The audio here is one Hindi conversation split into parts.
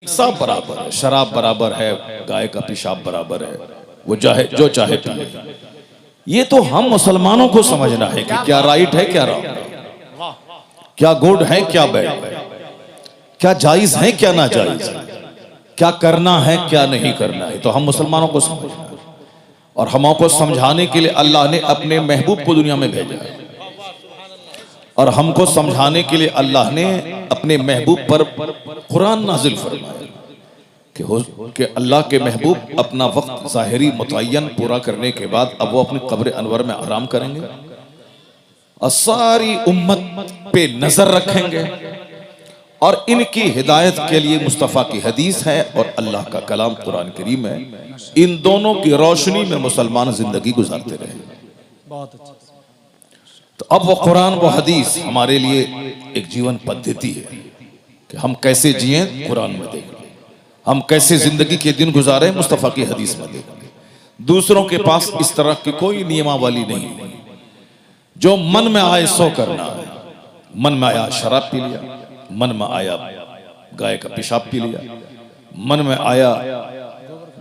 सब बराबर है, शराब बराबर है, गाय का पेशाब बराबर है, वो चाहे जो चाहे पिए। ये तो हम मुसलमानों को समझना है कि क्या राइट है क्या रॉन्ग है, क्या गुड है क्या बैड है, क्या जायज है क्या ना जायज है, क्या करना है क्या नहीं करना है। तो हम मुसलमानों को समझना है और हमको समझाने के लिए अल्लाह ने अपने महबूब को दुनिया में भेजा है और हमको समझाने के लिए अल्लाह ने अपने महबूब पर कुरान नाजिल फरमाया कि अल्लाह के महबूब अपना वक्त ज़ाहिरी मुतय्यन पूरा करने के बाद अब वो अपनी कब्र अनवर में आराम करेंगे और सारी उम्मत पे नजर रखेंगे और इनकी हिदायत के लिए मुस्तफ़ा की हदीस है और अल्लाह का कलाम कुरान करीम है। इन दोनों की रोशनी में मुसलमान जिंदगी गुजारते रहे। बहुत अच्छा। तो अब वो कुरान वो हदीस हमारे लिए एक जीवन पद्धति है कि हम कैसे जिए, कुरान में देख लें, हम कैसे जिंदगी के दिन गुजारे, मुस्तफ़ा की हदीस में देख लें। दूसरों के पास इस तरह की कोई नियमावली नहीं है। जो मन में आए सो करना है। मन में आया शराब पी लिया, मन में आया गाय का पेशाब पी लिया, मन में आया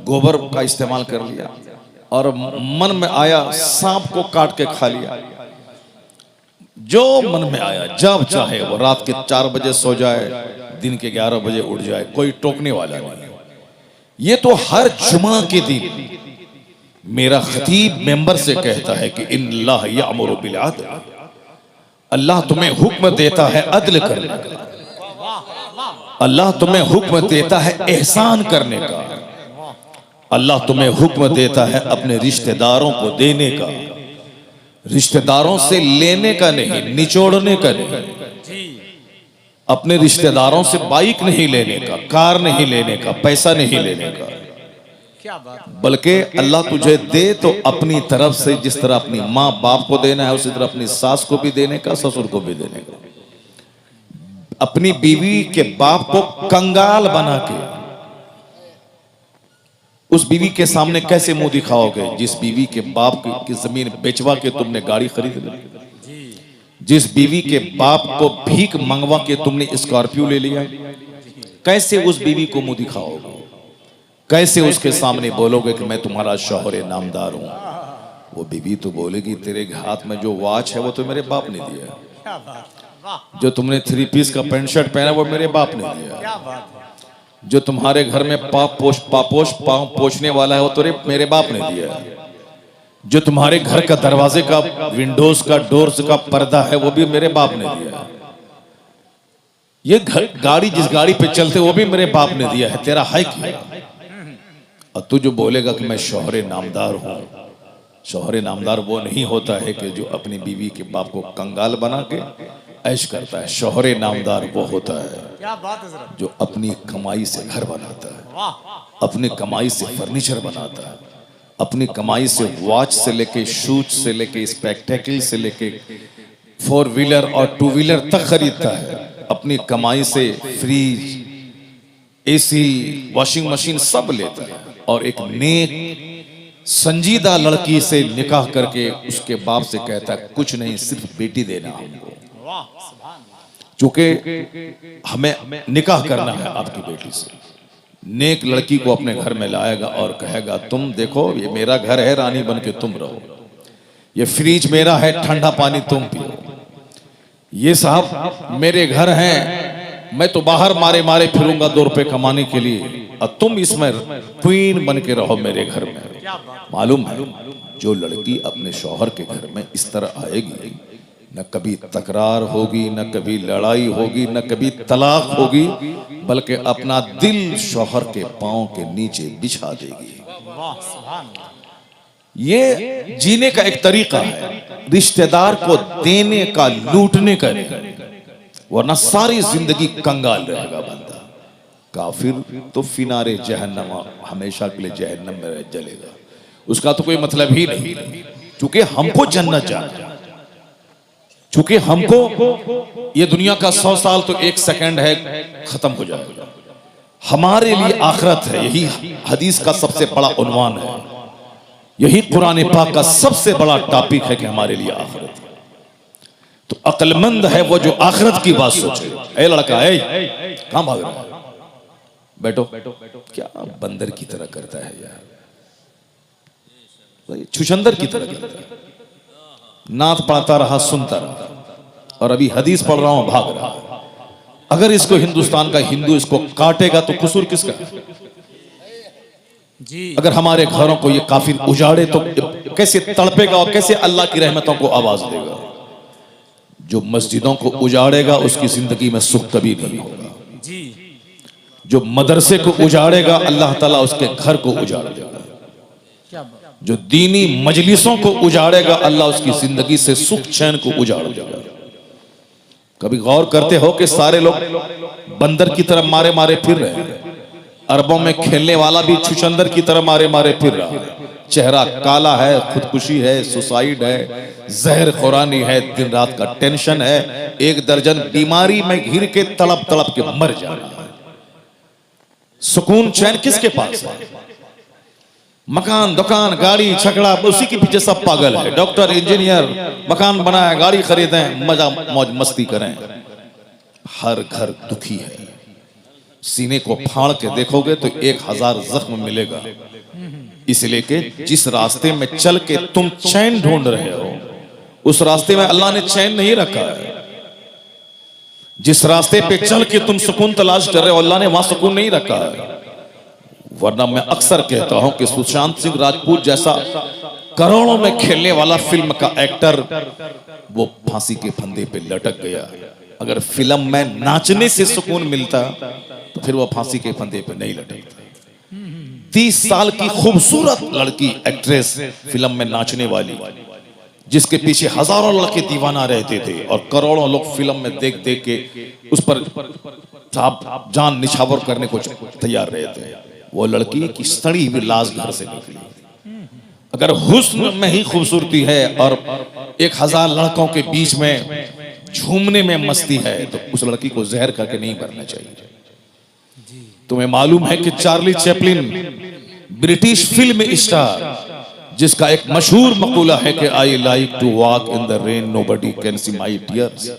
गोबर का इस्तेमाल कर लिया और मन में आया सांप को काट के खा लिया। जो मन में आया जब चाहे वो रात के 4 बजे सो जाए, दिन के 11 बजे उठ जाए, कोई टोकने वाला नहीं। ये तो हर जुमा के दिन मेरा खतीब मेंबर से कहता है कि इन्नल्लाह यअमुरु बिल अदल, अल्लाह तुम्हें हुक्म देता है अदल करने का, अल्लाह तुम्हें हुक्म देता है एहसान करने का, अल्लाह तुम्हें हुक्म देता है अपने रिश्तेदारों को देने का, रिश्तेदारों से लेने का नहीं, निचोड़ने का नहीं, अपने रिश्तेदारों से बाइक नहीं लेने का, कार नहीं लेने का, पैसा नहीं लेने का, क्या बात, बल्कि अल्लाह तुझे दे तो अपनी तरफ से जिस तरह अपनी माँ बाप को देना है उसी तरह अपनी सास को भी देने का, ससुर को भी देने का। अपनी बीवी के बाप को कंगाल बना के उस बीवी के सामने कैसे मुंह दिखाओगे जिस बीवी के बाप की जमीन बेचवा के तुमने गाड़ी खरीद ली, जिस बीवी के बाप को भीख मंगवा के तुमने स्कॉर्पियो ले लिया, कैसे उस बीवी को मुंह दिखाओगे, कैसे उसके सामने बोलोगे कि मैं तुम्हारा शौहर नामदार हूं। वो बीवी तो बोलेगी तेरे हाथ में जो वॉच है वो तो मेरे बाप ने दिया, क्या बात, वाह, जो तुमने 3 पीस का पैंट शर्ट पहना वो मेरे बाप ने दिया, क्या बात है, जो तुम्हारे घर में पाँव पोछने वाला है वो तो मेरे बाप ने दिया, जो तुम्हारे घर का दरवाजे का विंडोज का डोर्स का पर्दा है वो भी मेरे बाप ने दिया, ये गाड़ी जिस गाड़ी पे चलते वो भी मेरे बाप ने दिया है, तेरा है क्या? और तू जो बोलेगा कि मैं शौहर नामदार हूं, शौहर नामदार वो नहीं होता है कि जो अपनी बीवी के बाप को कंगाल बना के ऐश करता है। शौहर नामदार वो होता है क्या बात है जरा, जो अपनी कमाई से घर बनाता है, वाह, अपनी कमाई से फर्नीचर बनाता है, अपनी कमाई से वॉच से लेके शूज से लेके स्पेक्टेकल से लेके 4 व्हीलर और 2 व्हीलर तक खरीदता है, अपनी कमाई से फ्रिज, एसी, वॉशिंग मशीन सब लेता है और एक नेक संजीदा लड़की से निकाह करके उसके बाप से कहता है कुछ नहीं सिर्फ बेटी देना हमको, वाह, सुभान अल्लाह, चूंकि हमें निकाह करना है आपकी बेटी से। नेक लड़की को अपने घर में लाएगा और कहेगा तुम देखो ये मेरा घर है, रानी बन के तुम रहो, ये फ्रिज मेरा है, ठंडा पानी तुम पियो, ये साहब मेरे घर हैं, मैं तो बाहर मारे मारे फिरूंगा 2 रुपए कमाने के लिए और तुम इसमें क्वीन बन के रहो मेरे घर में। क्या बात, मालूम है जो लड़की अपने शौहर के घर में इस तरह आएगी न कभी तकरार होगी, न कभी लड़ाई होगी, न कभी तलाक होगी, बल्कि अपना दिल शौहर के पांव के नीचे बिछा देगी। वाह, सुभान अल्लाह, ये जीने का एक तरीका है, रिश्तेदार को देने का, लूटने का नहीं, वरना सारी जिंदगी कंगाल रहेगा बंदा। काफिर तो फिनारे जहन्नम, हमेशा के लिए जहन्नम में जलेगा, उसका तो कोई मतलब ही नहीं। क्योंकि हमको जन्नत जाना, चूंकि हमको ये दुनिया का 100 साल तो 1 सेकंड है, खत्म हो जाएगा, हमारे लिए आखिरत है। यही हदीस का सबसे बड़ा उन्वान है, यही कुरान पाक का सबसे बड़ा टॉपिक है कि हमारे लिए आखिरत है। तो अक्लमंद है वो जो आखिरत की बात सोचे। ए लड़का, ए कहां भाग रहा है? बैठो क्या बंदर की तरह करता है यार, छुछंदर की तरह करता है। नात पढ़ता रहा, सुनता रहा, और अभी हदीस पढ़ रहा हूं, भाग रहा। अगर इसको हिंदुस्तान का हिंदू इसको काटेगा तो कसूर किसका है? जी अगर हमारे घरों को ये काफिर उजाड़े तो कैसे तड़पेगा और कैसे अल्लाह की रहमतों को आवाज देगा। जो मस्जिदों को उजाड़ेगा उसकी जिंदगी में सुख कभी नहीं होगा। जी जो मदरसे को उजाड़ेगा अल्लाह ताला उसके घर को उजाड़ देगा। क्या बात। जो दीनी मजलिसों को उजाड़ेगा अल्लाह उसकी जिंदगी से सुख चैन को उजाड़ देगा। कभी गौर करते हो कि सारे लोग बंदर की तरह मारे मारे फिर रहे हैं। अरबों में खेलने वाला भी छुछंदर की तरह मारे मारे फिर रहा है। चेहरा काला है, खुदकुशी है, सुसाइड है, जहर खुरानी है, दिन रात का टेंशन है, 1 दर्जन बीमारी में घिर के तड़प तड़प के मर जाना है। सुकून चैन किसके पास है? मकान, दुकान, गाड़ी, छकड़ा, उसी के पीछे सब पागल है। डॉक्टर, इंजीनियर, मकान बनाए, गाड़ी खरीदें, मजा मौज मस्ती करें। हर घर दुखी है। सीने को फाड़ के देखोगे तो 1000 जख्म मिलेगा। इसलिए कि जिस रास्ते में चल के तुम चैन ढूंढ रहे हो उस रास्ते में अल्लाह ने चैन नहीं रखा है। जिस रास्ते पे चल के तुम सुकून तलाश कर रहे हो अल्लाह ने वहां सुकून नहीं रखा है। वरना मैं अक्सर कहता हूं कि सुशांत सिंह राजपूत जैसा करोड़ों में खेलने वाला फिल्म का एक्टर वो फांसी के फंदे पे लटक गया। अगर फिल्म में नाचने से सुकून मिलता तो फिर वो फांसी के फंदे पे नहीं लटकता। 30 साल की खूबसूरत लड़की एक्ट्रेस फिल्म में नाचने वाली, जिसके पीछे हजारों लड़के दीवाना रहते थे और करोड़ों लोग फिल्म में देख देख के उस पर जान निछावर करने को तैयार रहते थे। वो लड़की की सड़ी हुई लाश घर से निकली। अगर हुस्न में ही खूबसूरती है और 1000 लड़कों के बीच में झूमने में मस्ती है तो उस लड़की को जहर करके नहीं मरना चाहिए। तुम्हें मालूम है कि Charlie Chaplin British film star, जिसका एक मशहूर मकूला है कि I like to walk in the rain nobody can see my tears,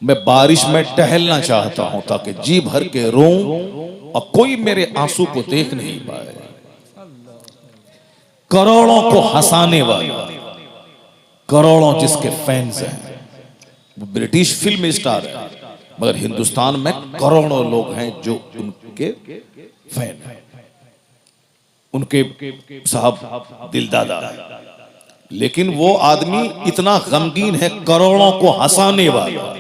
मैं बारिश में टहलना चाहता हूं ताकि जी भर के रोऊं और कोई मेरे आंसू को देख नहीं पाए। करोड़ों को हंसाने वाला, करोड़ों जिसके फैंस हैं, वो ब्रिटिश फिल्म स्टार है, मगर हिंदुस्तान में करोड़ों लोग हैं जो उनके फैन हैं, उनके साहब दिलदादा है। लेकिन वो आदमी इतना गमगीन है, करोड़ों को हंसाने वाला।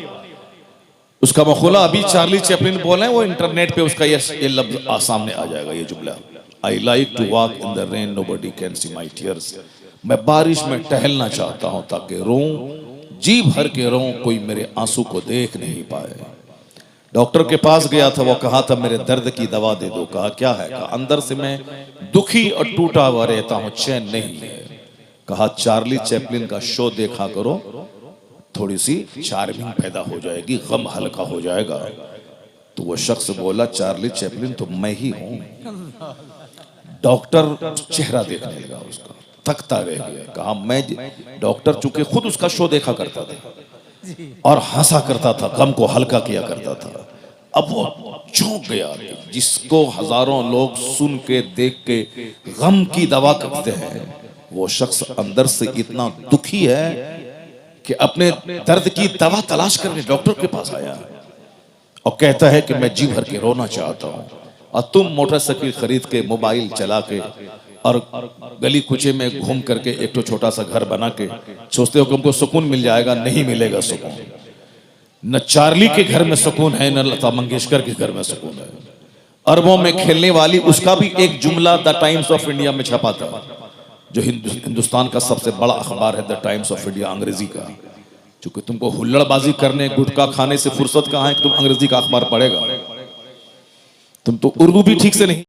उसका मखूला अभी चार्ली चैपलिन बोले, वो इंटरनेट पे उसका ये लफ्ज सामने आ जाएगा, ये जुमला, I like to walk in the rain nobody can see my tears, मैं बारिश में टहलना चाहता हूं ताकि रोऊं, जी भर के रोऊं, कोई मेरे आंसू को देख नहीं पाए। डॉक्टर के पास गया था, वो कहा था मेरे दर्द की दवा दे दो। कहा क्या है? कहा अंदर से मैं दुखी और टूटा हुआ रहता हूं, चैन नहीं है। कहा चार्ली चैपलिन का शो देखा करो, थोड़ी सी चार्मिंग पैदा हो जाएगी, गम हल्का हो जाएगा। तो वो शख्स बोला चार्ली चैपलिन तो मैं ही हूं। डॉक्टर चेहरा देखने लगा उसका, थकता रह गया। कहा मैं, डॉक्टर चूंकि खुद उसका शो देखा करता था और हंसा करता था, गम को हल्का किया करता था। अब वो चौंक गया, जिसको हजारों लोग सुन के देख के गम की दवा करते हैं, वो शख्स अंदर से इतना दुखी है कि अपने दर्द की दवा तलाश करने डॉक्टर के पास आया और कहता है कि मैं जी भर के रोना चाहता हूं। और तुम मोटरसाइकिल खरीद के, मोबाइल चला के और गली कुचे में घूम करके एक तो छोटा सा घर बना के सोचते हो कि हमको सुकून मिल जाएगा। नहीं मिलेगा सुकून। न चार्ली के घर में सुकून है, न लता मंगेशकर के घर में सुकून है। अरबों में खेलने वाली, उसका भी एक जुमला द टाइम्स ऑफ इंडिया में छपा था, जो हिंदुस्तान का सबसे बड़ा अखबार है, द टाइम्स ऑफ इंडिया, अंग्रेजी का। चूंकि तुमको हुल्लड़बाजी करने, गुटखा खाने से फुर्सत कहाँ है कि तुम अंग्रेजी का अखबार पढ़ेगा। तुम तो उर्दू भी ठीक से नहीं